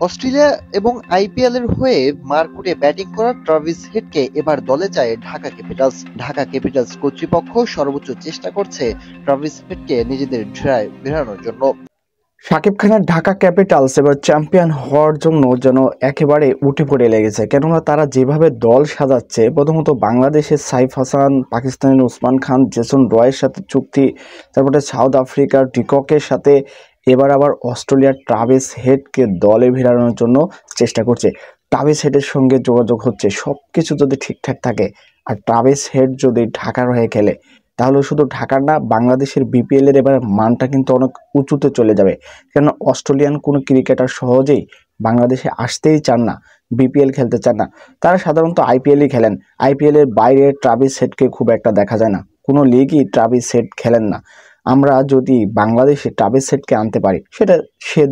Australia এবং IPL এর হয়ে মারকুটে ব্যাটিং করা ট্রাভিস হেডকে এবার দলে চায় ঢাকা ক্যাপিটালস। ঢাকা ক্যাপিটালস কর্তৃপক্ষ সর্বোচ্চ চেষ্টা করছে ট্রাভিস হেডকে নিজেদের ঢেরায় বেরানোর জন্য। শাকিব খানের ঢাকা ক্যাপিটালস এবার চ্যাম্পিয়ন হওয়ার জন্য যেন একেবারে উঠে পড়ে লেগেছে, কেননা তারা যেভাবে দল সাজাচ্ছে, প্রথমত বাংলাদেশের সাইফ হাসান, পাকিস্তানের ওসমান খান, জেসন রয়ের সাথে চুক্তি, তারপরে সাউথ আফ্রিকার ডিককের সাথে, এবার আবার অস্ট্রেলিয়ার ট্রাভিস হেডকে দলে ভিড়ানোর জন্য চেষ্টা করছে। ট্রাভিস হেডের সঙ্গে যোগাযোগ হচ্ছে, সব কিছু যদি ঠিকঠাক থাকে আর ট্রাভিস হেড যদি ঢাকার হয়ে খেলে, তাহলে শুধু ঢাকার না, বাংলাদেশের বিপিএল এর এবার মানটা কিন্তু অনেক উঁচুতে চলে যাবে। কেন অস্ট্রেলিয়ান কোনো ক্রিকেটার সহজেই বাংলাদেশে আসতেই চান না, বিপিএল খেলতে চান না। তারা সাধারণত আইপিএলই খেলেন। আইপিএল এর বাইরে ট্রাভিস হেডকে খুব একটা দেখা যায় না, কোনো লিগই ট্রাভিস হেড খেলেন না। আমরা যদি বাংলাদেশে ট্রাভিস হেডকে আনতে পারি, সেটা সে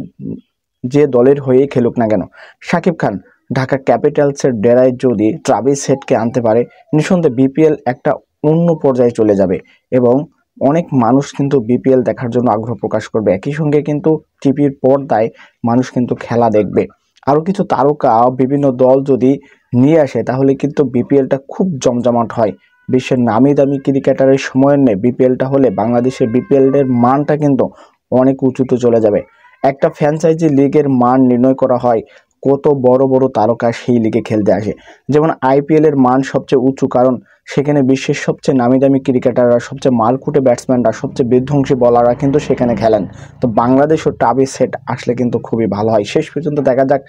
যে দলের হয়েই খেলুক না কেন, শাকিব খান ঢাকা ক্যাপিটালসের ডেরায় যদি ট্রাভিস হেডকে আনতে পারে, নিঃসন্দেহে বিপিএল একটা অন্য পর্যায়ে চলে যাবে এবং অনেক মানুষ কিন্তু বিপিএল দেখার জন্য আগ্রহ প্রকাশ করবে। একই সঙ্গে কিন্তু টিভির পর্দায় মানুষ কিন্তু খেলা দেখবে। আরও কিছু তারকা বিভিন্ন দল যদি নিয়ে আসে, তাহলে কিন্তু বিপিএলটা খুব জমজমাট হয়। বিশ্বের নামি দামি ক্রিকেটারের সময়ের নেই, বিপিএলটা হলে বাংলাদেশের বিপিএলের মানটা কিন্তু অনেক উঁচুতে চলে যাবে। একটা ফ্র্যাঞ্চাইজি লিগের মান নির্ণয় করা হয় কত বড় বড় তারকা সেই লিগে খেলতে আসে। যেমন আইপিএল এর মান সবচেয়ে উঁচু, কারণ সেখানে বিশ্বের সবচেয়ে নামি দামি ক্রিকেটাররা, সবচেয়ে মারকুটে ব্যাটসম্যানরা, সবচেয়ে বিধ্বংসী বলাররা কিন্তু সেখানে খেলেন। তো বাংলাদেশও ট্রাভিস হেড আসলে কিন্তু খুবই ভালো হয়। শেষ পর্যন্ত দেখা যাক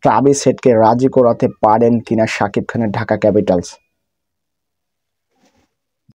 ট্রাভিস হেডকে রাজি করাতে পারেন কিনা শাকিব খানের ঢাকা ক্যাপিটালস।